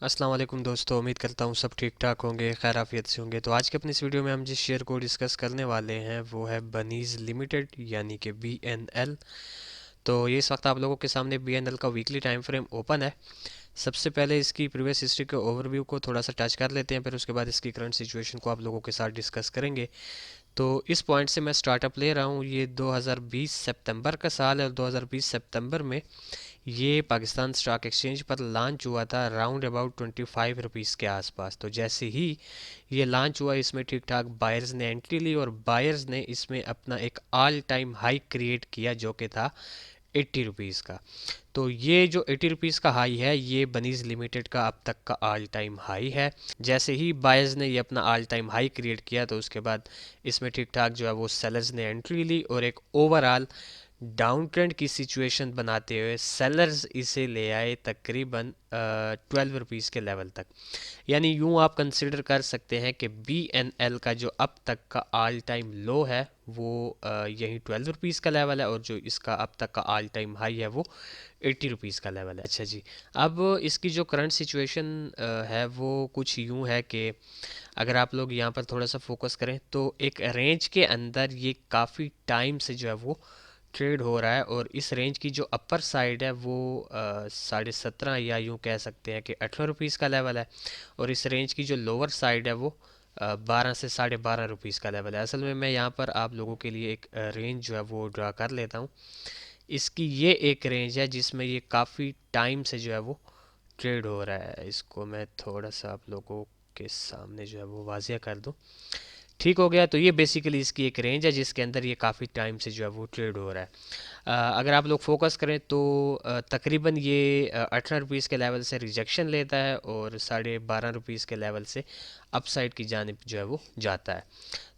अस्सलाम वालेकुम दोस्तों, उम्मीद करता हूँ सब ठीक ठाक होंगे, खैर आफियत से होंगे। तो आज के अपनी इस वीडियो में हम जिस शेयर को डिस्कस करने वाले हैं वो है बनीज लिमिटेड यानी कि BNL। तो ये इस वक्त आप लोगों के सामने BNL का वीकली टाइम फ्रेम ओपन है। सबसे पहले इसकी प्रीवियस हिस्ट्री के ओवरव्यू को थोड़ा सा टच कर लेते हैं, फिर उसके बाद इसकी करंट सिचुएशन को आप लोगों के साथ डिस्कस करेंगे। तो इस पॉइंट से मैं स्टार्टअप ले रहा हूँ। ये 2020 सितंबर का साल है और 2020 सितंबर में ये पाकिस्तान स्टॉक एक्सचेंज पर लॉन्च हुआ था राउंड अबाउट 25 रुपीज़ के आसपास। तो जैसे ही ये लॉन्च हुआ इसमें ठीक ठाक बायर्स ने एंट्री ली और बायर्स ने इसमें अपना एक ऑल टाइम हाई क्रिएट किया जो कि था 80 रुपीज़ का। तो ये जो 80 रुपीज़ का हाई है ये बनीज लिमिटेड का अब तक का ऑल टाइम हाई है। जैसे ही बायर्स ने ये अपना ऑल टाइम हाई क्रिएट किया तो उसके बाद इसमें ठीक ठाक जो है वो सेलर्स ने एंट्री ली और एक ओवरऑल डाउन ट्रेंड की सिचुएशन बनाते हुए सेलर्स इसे ले आए तकरीबन 12 रुपीज़ के लेवल तक। यानी यूं आप कंसिडर कर सकते हैं कि BNL का जो अब तक का ऑल टाइम लो है वो यही 12 रुपीज़ का लेवल है और जो इसका अब तक का ऑल टाइम हाई है वो 80 रुपीज़ का लेवल है। अच्छा जी, अब इसकी जो करंट सिचुएशन है वो कुछ यूं है कि अगर आप लोग यहाँ पर थोड़ा सा फोकस करें तो एक रेंज के अंदर ये काफ़ी टाइम से जो है वो ट्रेड हो रहा है और इस रेंज की जो अपर साइड है वो 17.5 या यूं कह सकते हैं कि 18 रुपीज़ का लेवल है और इस रेंज की जो लोअर साइड है वो 12 से 12.5 रुपीज़ का लेवल है। असल में मैं यहाँ पर आप लोगों के लिए एक रेंज जो है वो ड्रा कर लेता हूँ। इसकी ये एक रेंज है जिसमें ये काफ़ी टाइम से जो है वो ट्रेड हो रहा है। इसको मैं थोड़ा सा आप लोगों के सामने जो है वो वाजिया कर दूँ। ठीक हो गया। तो ये बेसिकली इसकी एक रेंज है जिसके अंदर ये काफ़ी टाइम से जो है वो ट्रेड हो रहा है। अगर आप लोग फोकस करें तो तकरीबन ये 18 रुपीज़ के लेवल से रिजेक्शन लेता है और 12.5 रुपीज़ के लेवल से अपसाइड की जानिब जो है वो जाता है।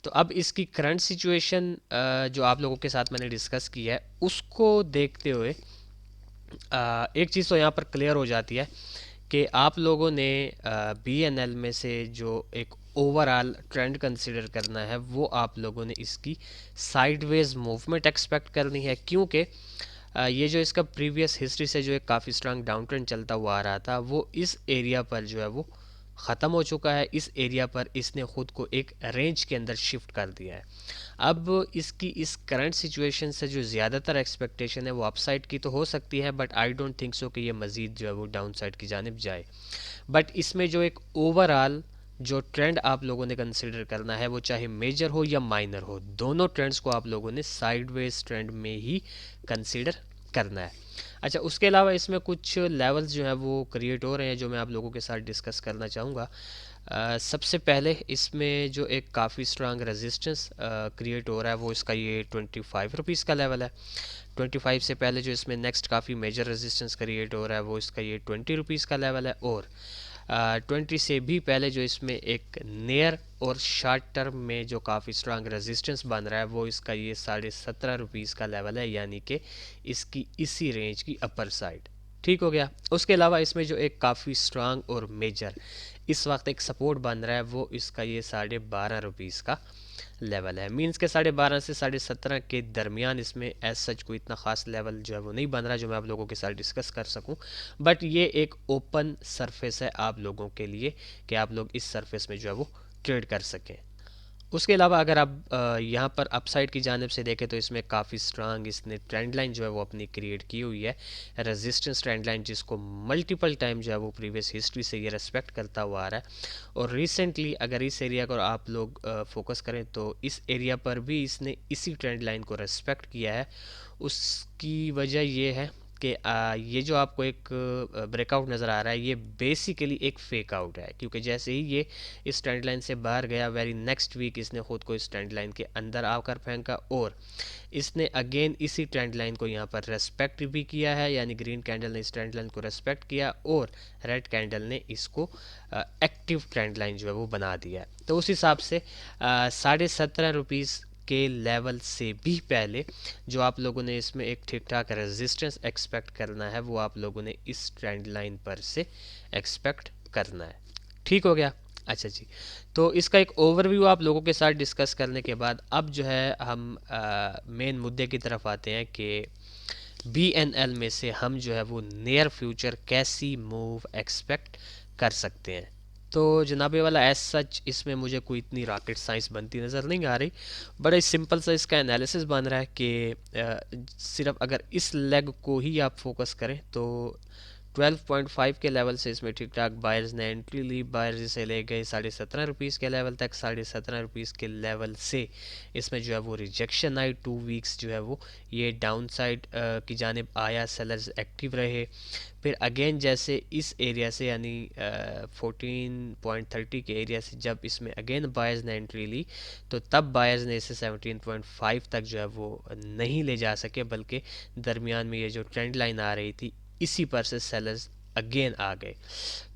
तो अब इसकी करंट सिचुएशन जो आप लोगों के साथ मैंने डिस्कस की है उसको देखते हुए एक चीज़ तो यहाँ पर क्लियर हो जाती है कि आप लोगों ने BNL में से जो एक ओवरऑल ट्रेंड कंसिडर करना है वो आप लोगों ने इसकी साइडवेज मूवमेंट एक्सपेक्ट करनी है, क्योंकि ये जो इसका प्रीवियस हिस्ट्री से जो एक काफ़ी स्ट्रांग डाउन ट्रेंड चलता हुआ आ रहा था वो इस एरिया पर जो है वो ख़त्म हो चुका है। इस एरिया पर इसने ख़ुद को एक रेंज के अंदर शिफ्ट कर दिया है। अब इसकी इस करंट सिचुएशन से जो ज़्यादातर एक्सपेक्टेशन है वो अपसाइड की तो हो सकती है, but I don't think so कि ये मज़ीद जो है वो डाउन साइड की जानिब जाए। बट इसमें जो एक ओवरऑल जो ट्रेंड आप लोगों ने कंसिडर करना है वो चाहे मेजर हो या माइनर हो, दोनों ट्रेंड्स को आप लोगों ने साइडवेज ट्रेंड में ही कंसिडर करना है। अच्छा, उसके अलावा इसमें कुछ लेवल्स जो है वो क्रिएट हो रहे हैं जो मैं आप लोगों के साथ डिस्कस करना चाहूँगा। सबसे पहले इसमें जो एक काफ़ी स्ट्रांग रेजिस्टेंस क्रिएट हो रहा है वो इसका ये 25 रुपीज़ का लेवल है। 25 से पहले जो इसमें नेक्स्ट काफ़ी मेजर रेजिस्टेंस क्रिएट हो रहा है वो इसका ये 20 रुपीज़ का लेवल है और 20 से भी पहले जो इसमें एक नियर और शॉर्ट टर्म में जो काफ़ी स्ट्रांग रेजिस्टेंस बन रहा है वो इसका ये 17.5 रुपीज़ का लेवल है, यानी कि इसकी इसी रेंज की अपर साइड। ठीक हो गया। उसके अलावा इसमें जो एक काफ़ी स्ट्रांग और मेजर इस वक्त एक सपोर्ट बन रहा है वो इसका ये 12.5 रुपीज़ का लेवल है। मींस के 12.5 से 17.5 के दरमियान इसमें एज सच कोई इतना ख़ास लेवल जो है वो नहीं बन रहा जो मैं आप लोगों के साथ डिस्कस कर सकूं। बट ये एक ओपन सरफेस है आप लोगों के लिए कि आप लोग इस सरफेस में जो है वो ट्रेड कर सकें। उसके अलावा अगर आप यहाँ पर अपसाइड की जानिब से देखें तो इसमें काफ़ी स्ट्रांग इसने ट्रेंड लाइन जो है वो अपनी क्रिएट की हुई है, रेजिस्टेंस ट्रेंड लाइन, जिसको मल्टीपल टाइम जो है वो प्रीवियस हिस्ट्री से ये रेस्पेक्ट करता हुआ आ रहा है। और रिसेंटली अगर इस एरिया को आप लोग फोकस करें तो इस एरिया पर भी इसने इसी ट्रेंड लाइन को रेस्पेक्ट किया है। उसकी वजह ये है कि ये जो आपको एक ब्रेकआउट नज़र आ रहा है ये बेसिकली एक फेक आउट है, क्योंकि जैसे ही ये इस ट्रेंड लाइन से बाहर गया वेरी नेक्स्ट वीक इसने खुद को इस ट्रेंड लाइन के अंदर आकर फेंका और इसने अगेन इसी ट्रेंड लाइन को यहाँ पर रेस्पेक्ट भी किया है, यानी ग्रीन कैंडल ने इस ट्रेंड लाइन को रेस्पेक्ट किया और रेड कैंडल ने इसको एक्टिव ट्रेंड लाइन जो है वो बना दिया है। तो उस हिसाब से 17.5 रुपीज़ के लेवल से भी पहले जो आप लोगों ने इसमें एक ठीक ठाक रेजिस्टेंस एक्सपेक्ट करना है वो आप लोगों ने इस ट्रेंड लाइन पर से एक्सपेक्ट करना है। ठीक हो गया। अच्छा जी, तो इसका एक ओवरव्यू आप लोगों के साथ डिस्कस करने के बाद अब जो है हम मेन मुद्दे की तरफ आते हैं कि BNL में से हम जो है वो नियर फ्यूचर कैसी मूव एक्सपेक्ट कर सकते हैं। तो जनाब ये वाला एज सच इसमें मुझे कोई इतनी रॉकेट साइंस बनती नज़र नहीं आ रही। बड़ा ही सिंपल सा इसका एनालिसिस बन रहा है कि सिर्फ अगर इस लेग को ही आप फोकस करें तो 12.5 के लेवल से इसमें ठीक ठाक बायर्स ने एंट्री ली। बायर्स इसे ले गए ₹17.5 के लेवल तक। ₹17.5 के लेवल से इसमें जो है वो रिजेक्शन आई। 2 वीक्स जो है वो ये डाउन साइड की जानिब आया, सेलर्स एक्टिव रहे। फिर अगेन जैसे इस एरिया से यानी 14.30 के एरिया से जब इसमें अगेन बायर्स ने एंट्री ली तो तब बायर्स ने इसे 17.5 तक जो है वो नहीं ले जा सके, बल्कि दरमियान में ये जो ट्रेंड लाइन आ रही थी इसी पर से सेलर्स अगेन आ गए।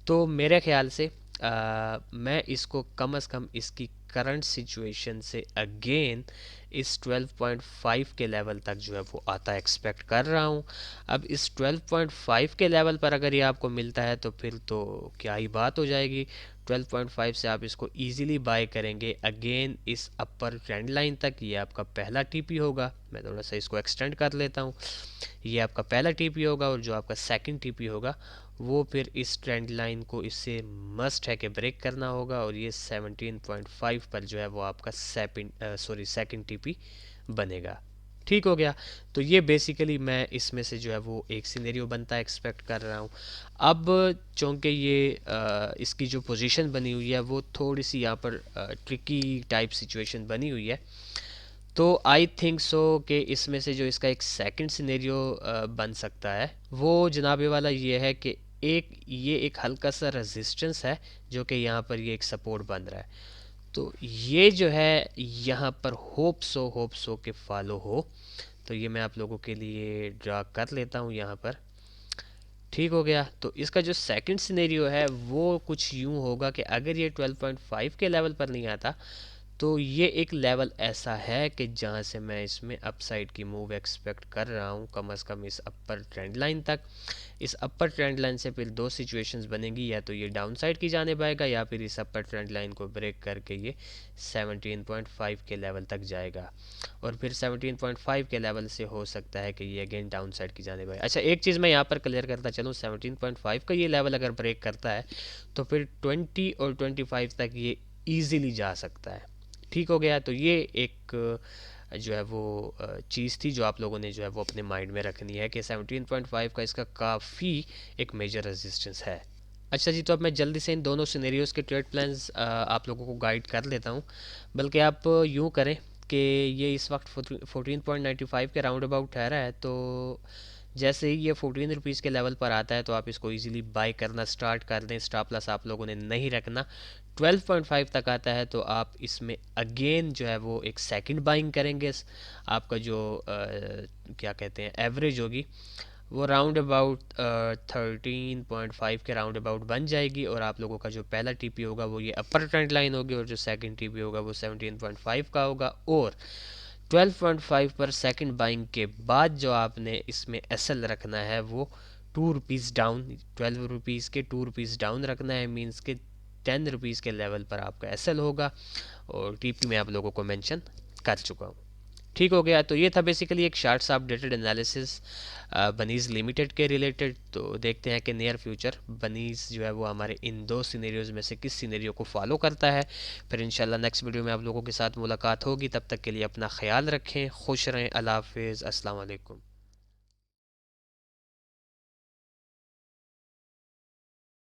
तो मेरे ख्याल से मैं इसको कम से कम इसकी करंट सिचुएशन से अगेन इस 12.5 के लेवल तक जो है वो आता एक्सपेक्ट कर रहा हूँ। अब इस 12.5 के लेवल पर अगर ये आपको मिलता है तो फिर तो क्या ही बात हो जाएगी। 12.5 से आप इसको इजीली बाय करेंगे अगेन इस अपर ट्रेंड लाइन तक। ये आपका पहला टीपी होगा। मैं थोड़ा सा इसको एक्सटेंड कर लेता हूँ। ये आपका पहला टीपी होगा और जो आपका सेकंड टीपी होगा वो फिर इस ट्रेंड लाइन को इससे मस्ट है कि ब्रेक करना होगा और ये 17.5 पर जो है वो आपका सेकंड टीपी बनेगा। ठीक हो गया। तो ये बेसिकली मैं इसमें से जो है वो एक सिनेरियो बनता एक्सपेक्ट कर रहा हूँ। अब चूँकि ये इसकी जो पोजीशन बनी हुई है वो थोड़ी सी यहाँ पर ट्रिकी टाइप सिचुएशन बनी हुई है, तो आई थिंक सो कि इसमें से जो इसका एक सेकंड सिनेरियो बन सकता है वो जनाब ये वाला ये है कि ये एक हल्का सा रेजिस्टेंस है जो कि यहाँ पर ये एक सपोर्ट बन रहा है। तो ये जो है यहाँ पर होप सो के फॉलो हो। तो ये मैं आप लोगों के लिए ड्रा कर लेता हूँ यहाँ पर। ठीक हो गया। तो इसका जो सेकंड सिनेरियो है वो कुछ यूँ होगा कि अगर ये 12.5 के लेवल पर नहीं आता तो ये एक लेवल ऐसा है कि जहाँ से मैं इसमें अपसाइड की मूव एक्सपेक्ट कर रहा हूँ कम से कम इस अपर ट्रेंड लाइन तक। इस अपर ट्रेंड लाइन से फिर दो सिचुएशंस बनेंगी, या तो ये डाउन साइड की जाने आएगा या फिर इस अपर ट्रेंड लाइन को ब्रेक करके ये 17.5 के लेवल तक जाएगा और फिर 17.5 के लेवल से हो सकता है कि ये अगेन डाउन साइड की जाने आए। अच्छा, एक चीज़ मैं यहाँ पर क्लियर करता चलूँ, 17.5 का ये लेवल अगर ब्रेक करता है तो फिर 20 और 25 तक ये ईजिली जा सकता है। ठीक हो गया। तो ये एक जो है वो चीज़ थी जो आप लोगों ने जो है वो अपने माइंड में रखनी है कि 17.5 का इसका काफ़ी एक मेजर रेजिस्टेंस है। अच्छा जी, तो अब मैं जल्दी से इन दोनों सिनेरियोज के ट्रेड प्लान्स आप लोगों को गाइड कर लेता हूँ। बल्कि आप यूँ करें कि ये इस वक्त 14.95 के राउंड अबाउट ठहरा है, तो जैसे ही ये 14 रुपीज़ के लेवल पर आता है तो आप इसको इजीली बाय करना स्टार्ट कर दें। स्टॉप लॉस आप लोगों ने नहीं रखना। 12.5 तक आता है तो आप इसमें अगेन जो है वो एक सेकंड बाइंग करेंगे। आपका जो क्या कहते हैं एवरेज होगी वो राउंड अबाउट 13.5 के राउंड अबाउट बन जाएगी और आप लोगों का जो पहला टीपी होगा वो ये अपर ट्रेंड लाइन होगी और जो सेकंड टीपी होगा वो 17.5 का होगा। और 12.5 पर सेकंड बाइंग के बाद जो आपने इसमें एसएल रखना है वो 2 रुपीज़ डाउन, 12 रुपीज़ के 2 रुपीज़ डाउन रखना है। मींस के 10 रुपीज़ के लेवल पर आपका एसएल होगा और टीपी में आप लोगों को मेंशन कर चुका हूँ। ठीक हो गया। तो ये था बेसिकली एक शार्ट सा अपडेटेड एनालिसिस बनीज लिमिटेड के रिलेटेड। तो देखते हैं कि नियर फ्यूचर बनीज जो है वो हमारे इन दो सिनेरियोज में से किस सिनेरियो को फॉलो करता है। फिर इंशाल्लाह नेक्स्ट वीडियो में आप लोगों के साथ मुलाकात होगी। तब तक के लिए अपना ख्याल रखें, खुश रहें, अल्लाह हाफिज़, अस्सलाम वालेकुम।